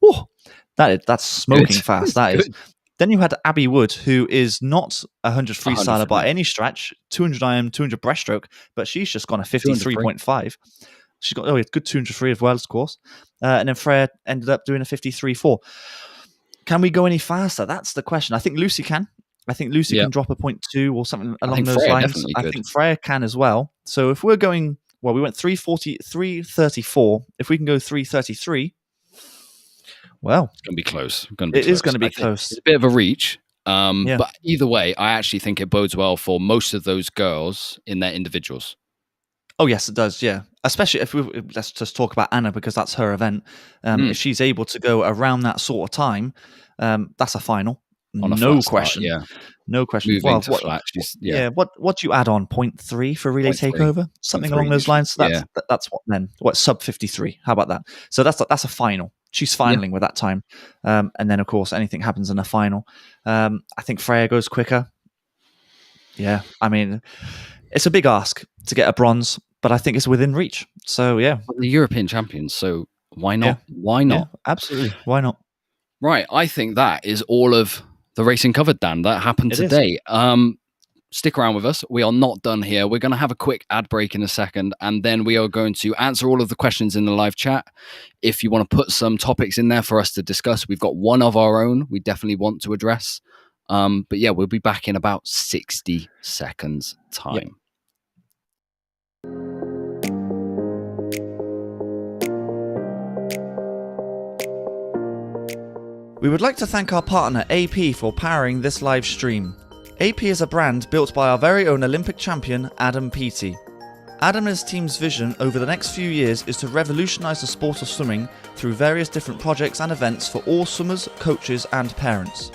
Whoa, that's smoking fast. That is. Then you had Abby Wood, who is not a 100 freestyler by any stretch, 200 IM, 200 breaststroke, but she's just gone a 53.5. She's got a good 200 free as well, of course. And then Freya ended up doing a 53.4. Can we go any faster? That's the question. I think Lucy can. I think Lucy can drop a 0.2 or something along those lines. I think Freya can as well. So if we're going, well, we went 334. If we can go 333, well, it's going to be close. It is going to be close. It's a bit of a reach. But either way, I actually think it bodes well for most of those girls in their individuals. Oh, yes, it does. Yeah. Especially let's just talk about Anna because that's her event. If she's able to go around that sort of time, That's a final. On a No flat start, question. yeah. No question. Moving Well, to flat, what do you add on? 0.3 for relay 0.3. takeover? Something along those usually. lines. So that's what then? What, sub 53? How about that? So that's a final. She's finaling with that time. And then, of course, anything happens in a final. I think Freya goes quicker. Yeah, I mean, it's a big ask to get a bronze, but I think it's within reach. So, yeah. But the European champions, so why not? Yeah. Why not? Yeah, absolutely. Why not? Right, I think that is all of the racing covered, Dan. That happened today. Stick around with us. We are not done here. We're going to have a quick ad break in a second, and then we are going to answer all of the questions in the live chat. If you want to put some topics in there for us to discuss, we've got one of our own we definitely want to address. But yeah, we'll be back in about 60 seconds time. Yep. We would like to thank our partner AP for powering this live stream. AP is a brand built by our very own Olympic champion, Adam Peaty. Adam and his team's vision over the next few years is to revolutionise the sport of swimming through various different projects and events for all swimmers, coaches and parents.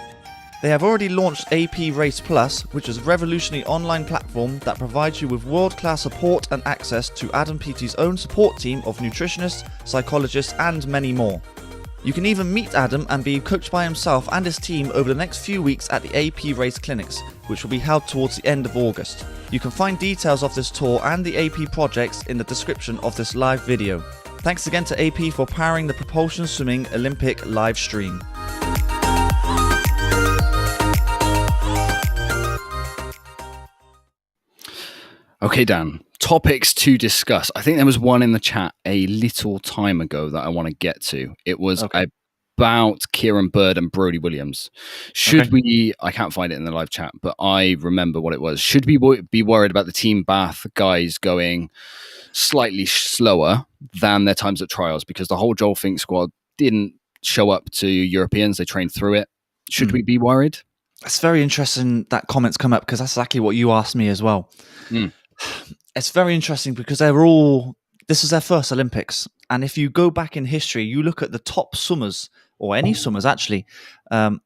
They have already launched AP Race Plus, which is a revolutionary online platform that provides you with world-class support and access to Adam Peaty's own support team of nutritionists, psychologists and many more. You can even meet Adam and be coached by himself and his team over the next few weeks at the AP Race Clinics, which will be held towards the end of August. You can find details of this tour and the AP projects in the description of this live video. Thanks again to AP for powering the Propulsion Swimming Olympic live stream. Okay, Dan, topics to discuss. I think there was one in the chat a little time ago that I want to get to. It was about Kieran Bird and Brodie Williams. Should we, I can't find it in the live chat, but I remember what it was. Should we be worried about the Team Bath guys going slightly slower than their times at trials? Because the whole Joel Fink squad didn't show up to Europeans. They trained through it. Should we be worried? It's very interesting that comments come up because that's exactly what you asked me as well. It's very interesting because this is their first Olympics. And if you go back in history, you look at the top swimmers, or any swimmers actually, and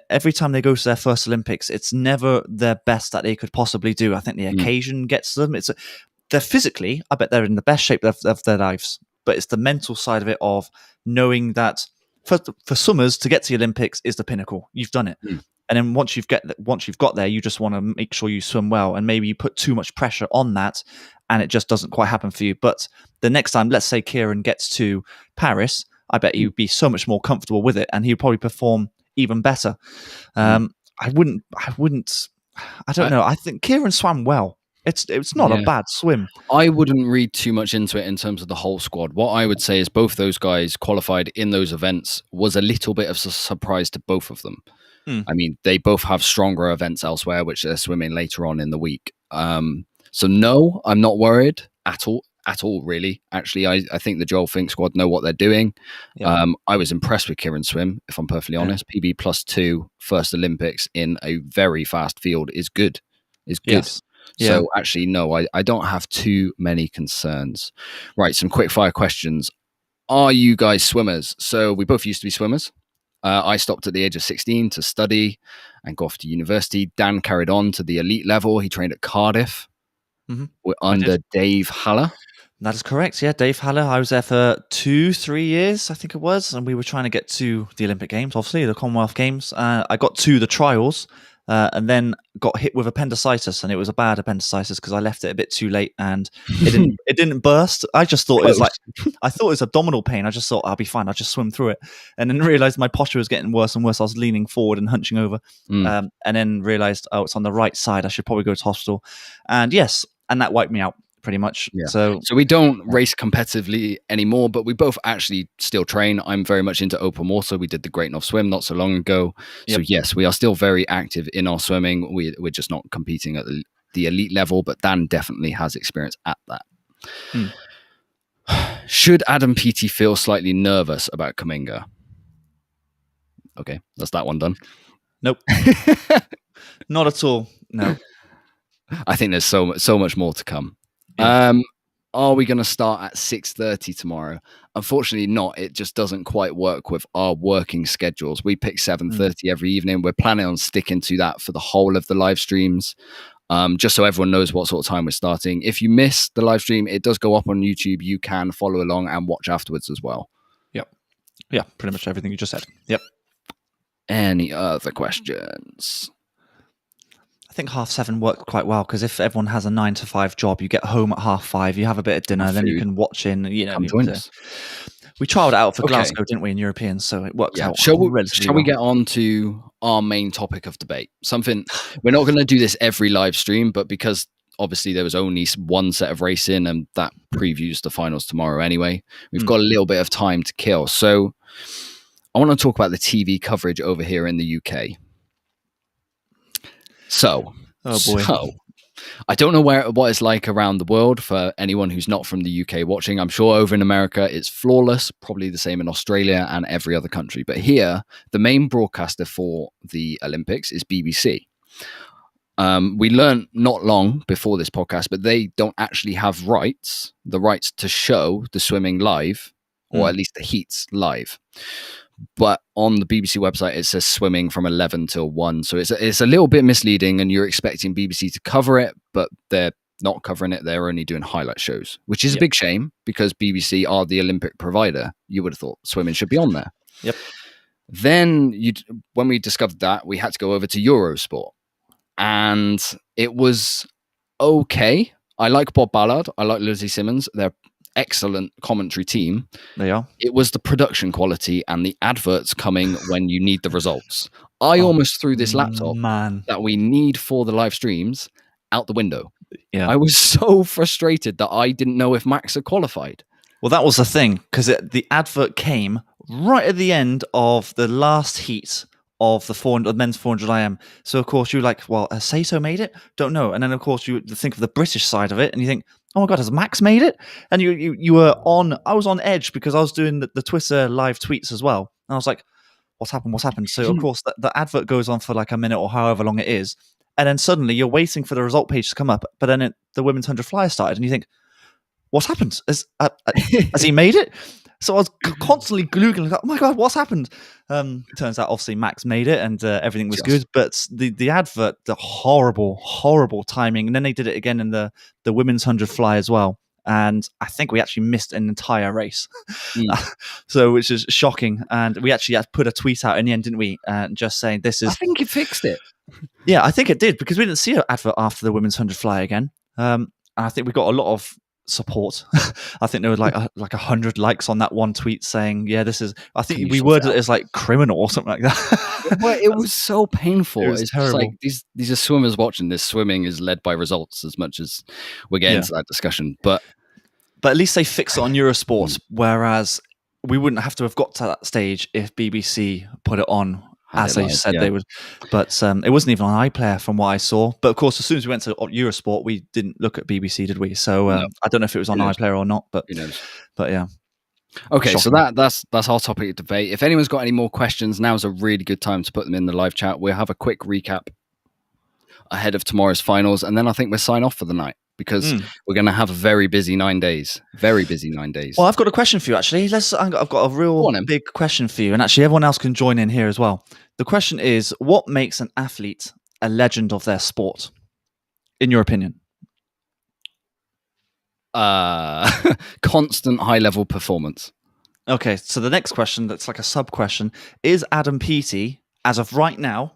every time they go to their first Olympics, it's never their best that they could possibly do. I think the occasion gets them. They're physically, I bet they're in the best shape of their lives, but it's the mental side of it of knowing that for swimmers to get to the Olympics is the pinnacle. You've done it. And then once you've got there, you just want to make sure you swim well, and maybe you put too much pressure on that, and it just doesn't quite happen for you. But the next time, let's say Kieran gets to Paris, I bet he'd be so much more comfortable with it, and he'd probably perform even better. I don't know. I think Kieran swam well. It's not a bad swim. I wouldn't read too much into it in terms of the whole squad. What I would say is both those guys qualified in those events was a little bit of a surprise to both of them. I mean, they both have stronger events elsewhere, which they're swimming later on in the week. So no, I'm not worried at all, really. Actually, I think the Joel Fink squad know what they're doing. I was impressed with Kieran's swim, if I'm perfectly honest. PB +2, first Olympics in a very fast field is good. Yes. So actually, no, I don't have too many concerns. Right, some quick fire questions. Are you guys swimmers? So we both used to be swimmers. I stopped at the age of 16 to study and go off to university. Dan carried on to the elite level. He trained at Cardiff under Dave Haller. That is correct. Yeah, Dave Haller. I was there for 2-3 years, I think it was. And we were trying to get to the Olympic Games, obviously, the Commonwealth Games. I got to the trials and then got hit with appendicitis. And it was a bad appendicitis because I left it a bit too late and it didn't burst. I just thought it was abdominal pain. I just thought I'll be fine. I'll just swim through it. And then realized my posture was getting worse and worse. I was leaning forward and hunching over. And then realized, it's on the right side. I should probably go to hospital. And and that wiped me out. Pretty much. So we don't race competitively anymore, but we both actually still train. I'm very much into open water. We did the Great North Swim not so long ago. So yes, we are still very active in our swimming. We're just not competing at the elite level, but Dan definitely has experience at that. Should Adam Peaty feel slightly nervous about Kuminga? Okay, that's that one done. Nope. Not at all. No. I think there's so much more to come. are we going to start at 6:30 tomorrow? Unfortunately not. It just doesn't quite work with our working schedules. We pick 7:30 every evening. We're planning on sticking to that for the whole of the live streams. Just so everyone knows what sort of time we're starting. If you miss the live stream, it does go up on YouTube. You can follow along and watch afterwards as well. Yep. Yeah, pretty much everything you just said. Yep. Any other questions? I think 7:30 worked quite well because if everyone has a 9 to 5 job, you get home at 5:30, you have a bit of dinner, then you can watch in. Come join us. We trialed it out for Glasgow, didn't we, in Europeans? So it worked out. Shall we get on to our main topic of debate? Something we're not going to do this every live stream, but because obviously there was only one set of racing and that previews the finals tomorrow anyway, we've got a little bit of time to kill. So I want to talk about the TV coverage over here in the UK. So I don't know what it's like around the world for anyone who's not from the UK watching. I'm sure over in America it's flawless, probably the same in Australia and every other country. But here, the main broadcaster for the Olympics is BBC. We learned not long before this podcast, but they don't actually have the rights to show the swimming live, or at least the heats live. But on the BBC website, it says swimming from 11 till 1. So it's a little bit misleading, and you're expecting BBC to cover it, but they're not covering it. They're only doing highlight shows, which is a big shame because BBC are the Olympic provider. You would have thought swimming should be on there. Yep. Then when we discovered that, we had to go over to Eurosport, and it was okay. I like Bob Ballard. I like Lizzie Simmons. They're excellent commentary team. They are. It was the production quality and the adverts coming when you need the results. I almost threw this laptop that we need for the live streams out the window. Yeah. I was so frustrated that I didn't know if Max had qualified. Well, that was the thing, because the advert came right at the end of the last heat of the men's 400 IM. So, of course, you're like, well, has Sato made it? Don't know. And then, of course, you think of the British side of it, and you think, oh my God, has Max made it? And you were I was on edge because I was doing the Twitter live tweets as well. And I was like, what's happened? So, of course, the advert goes on for like a minute or however long it is. And then suddenly you're waiting for the result page to come up. But then the women's 100 flyer started, and you think, what's happened? Has he made it? So I was constantly Googling, like, oh my God, what's happened? Turns out, obviously, Max made it and everything was good. But the advert, the horrible timing. And then they did it again in the women's 100 fly as well. And I think we actually missed an entire race. So, which is shocking. And we actually had to put a tweet out in the end, didn't we? Just saying this is... I think it fixed it. Yeah, I think it did, because we didn't see an advert after the women's 100 fly again. And I think we got a lot of support. I think there was like 100 likes on that one tweet saying, yeah, this is... I think we worded it as like criminal or something like that. Well, it was so painful. It was terrible. Like these are swimmers watching this. Swimming is led by results as much as we're getting to that discussion. But at least they fixed it on Eurosport, whereas we wouldn't have to have got to that stage if BBC put it on as they said they would. But it wasn't even on iPlayer from what I saw. But of course, as soon as we went to Eurosport, we didn't look at BBC, did we? So no. I don't know if it was on iPlayer or not. But yeah. Okay, shocking. So that's our topic of debate. If anyone's got any more questions, now's a really good time to put them in the live chat. We'll have a quick recap ahead of tomorrow's finals, and then I think we'll sign off for the night, because we're going to have a very busy 9 days. Very busy 9 days. Well, I've got a question for you, actually. I've got a real big question for you, and actually everyone else can join in here as well. The question is, what makes an athlete a legend of their sport, in your opinion? Constant high-level performance. Okay, so the next question, that's like a sub-question, is Adam Peaty, as of right now,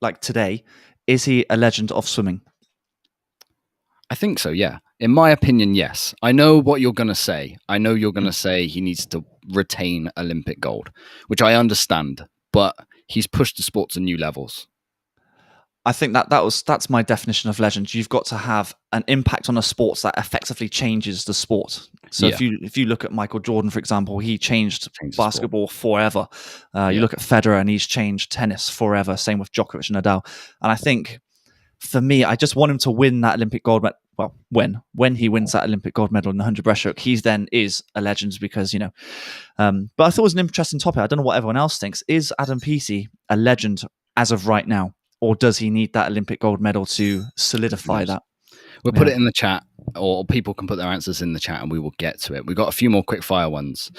like today, is he a legend of swimming? I think so, yeah. In my opinion, yes. I know what you're going to say. I know you're going to say he needs to retain Olympic gold, which I understand, but he's pushed the sport to new levels. I think that's my definition of legend. You've got to have an impact on a sport that effectively changes the sport. So if you look at Michael Jordan, for example, he changed basketball forever. You look at Federer, and he's changed tennis forever. Same with Djokovic and Nadal. And I think, for me, I just want him to win that Olympic gold medal. Well, when he wins that Olympic gold medal in the 100 breaststroke, he then is a legend, because, but I thought it was an interesting topic. I don't know what everyone else thinks. Is Adam Peaty a legend as of right now? Or does he need that Olympic gold medal to solidify that? We'll put it in the chat. or people can put their answers in the chat and we will get to it. We've got a few more quick fire ones.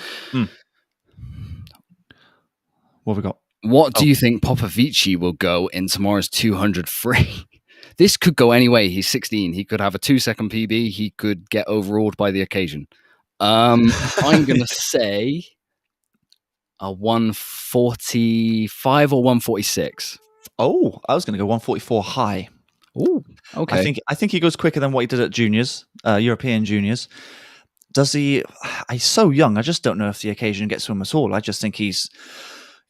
What have we got? What do you think Popovici will go in tomorrow's 200 free? This could go any way. He's 16. He could have a 2-second PB. He could get overruled by the occasion. I'm going to say a 145 or 146. Oh, I was going to go 144 high. Oh, okay. I think he goes quicker than what he did at juniors, European juniors. Does he? He's so young. I just don't know if the occasion gets to him at all. I just think he's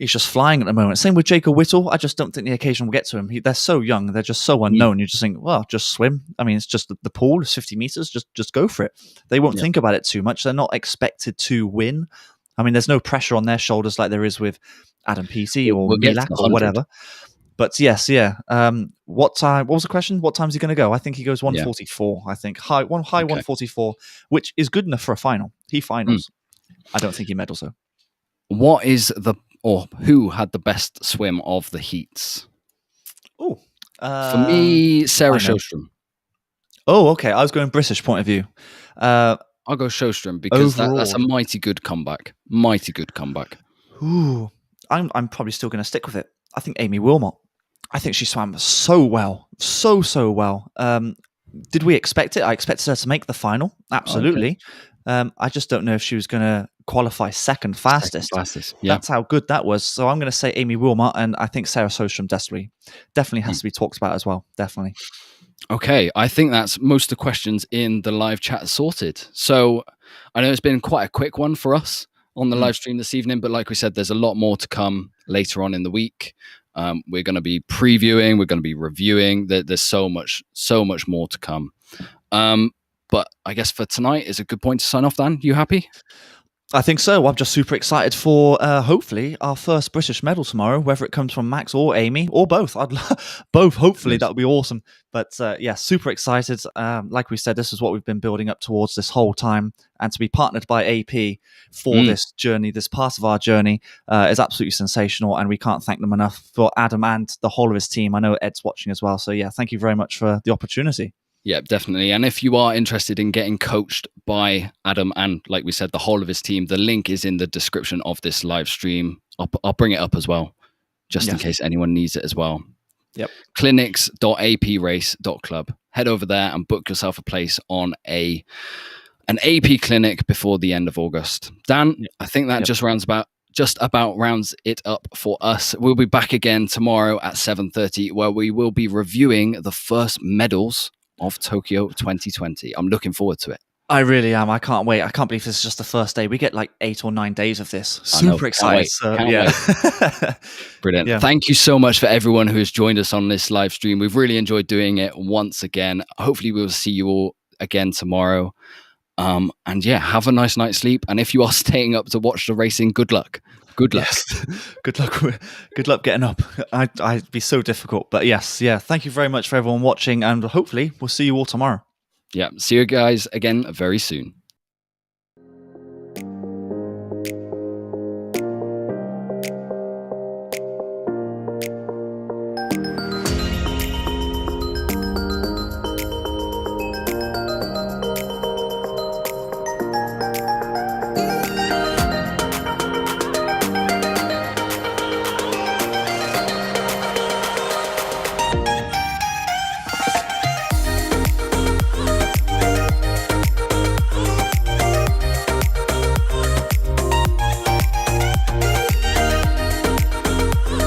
just flying at the moment. Same with Jacob Whittle. I just don't think the occasion will get to him. They're so young. They're just so unknown. You just think, well, just swim. I mean, it's just the pool is 50 meters. Just go for it. They won't think about it too much. They're not expected to win. I mean, there's no pressure on their shoulders like there is with Adam Peaty or Milak or whatever. But yes, yeah. What time? What was the question? What time is he going to go? I think he goes 144. I think high 144, which is good enough for a final. He finals. I don't think he medals though. What is who had the best swim of the heats? Oh, for me, Sarah Sjostrom. Oh, okay. I was going British point of view. I'll go Sjostrom because that's a mighty good comeback. Mighty good comeback. Ooh, I'm probably still going to stick with it. I think Amy Wilmot. I think she swam so well. So well. Did we expect it? I expected her to make the final. Absolutely. Okay. I just don't know if she was going to qualify second fastest. Yeah. That's how good that was. So I'm going to say Amy Wilmot, and I think Sarah Sjostrom definitely has to be talked about as well. Definitely. Okay, I think that's most of the questions in the live chat sorted. So I know it's been quite a quick one for us on the live stream this evening, but like we said, there's a lot more to come later on in the week. We're going to be previewing, we're going to be reviewing. There's so much more to come. But I guess for tonight is a good point to sign off, Dan. You happy? I think so. I'm just super excited for hopefully our first British medal tomorrow, whether it comes from Max or Amy or both. Both. Hopefully that would be awesome. But yeah, super excited. Like we said, this is what we've been building up towards this whole time, and to be partnered by AP for this journey, this part of our journey, is absolutely sensational. And we can't thank them enough for Adam and the whole of his team. I know Ed's watching as well. So yeah, thank you very much for the opportunity. Yeah, definitely. And if you are interested in getting coached by Adam and, like we said, the whole of his team, the link is in the description of this live stream. I'll bring it up as well, just in case anyone needs it as well. Yep. clinics.aprace.club. Head over there and book yourself a place on an AP clinic before the end of August. Dan, I think that just about rounds it up for us. We'll be back again tomorrow at 7:30, where we will be reviewing the first medals of Tokyo 2020. I'm looking forward to it. I really am. I can't wait. I can't believe this is just the first day. We get like 8 or 9 days of this. Super excited. Can't wait. Brilliant. Yeah. Thank you so much for everyone who has joined us on this live stream. We've really enjoyed doing it once again. Hopefully we'll see you all again tomorrow. And yeah, have a nice night's sleep. And if you are staying up to watch the racing, good luck. Good luck. Yes. Good luck. Good luck getting up. I'd be so difficult. But yes, yeah. Thank you very much for everyone watching, and hopefully we'll see you all tomorrow. Yeah. See you guys again very soon.